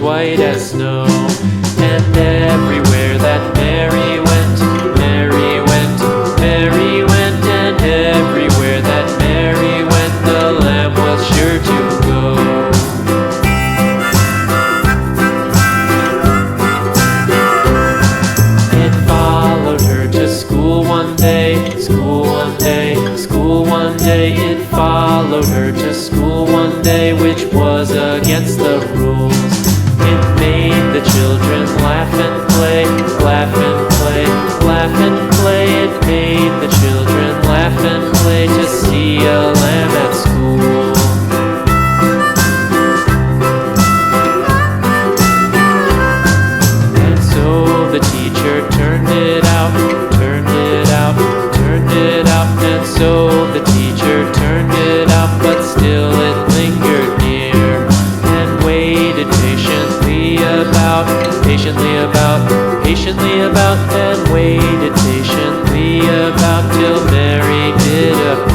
white as snow. And everywhere that Mary went, Mary went, Mary went, and everywhere that Mary went, the lamb was sure to go. It followed her to school one day, school one day, school one day. It followed her to school one day, which was against the rules. It made the children laugh and play, laugh and play, laugh and play. It made the children laugh and play to see a lamb at school. And so the teacher turned it out, turned it out, turned it out. And so the teacher turned it out, but still it lingered near and waited patiently about, patiently about, patiently about, and waited patiently about till Mary did appear.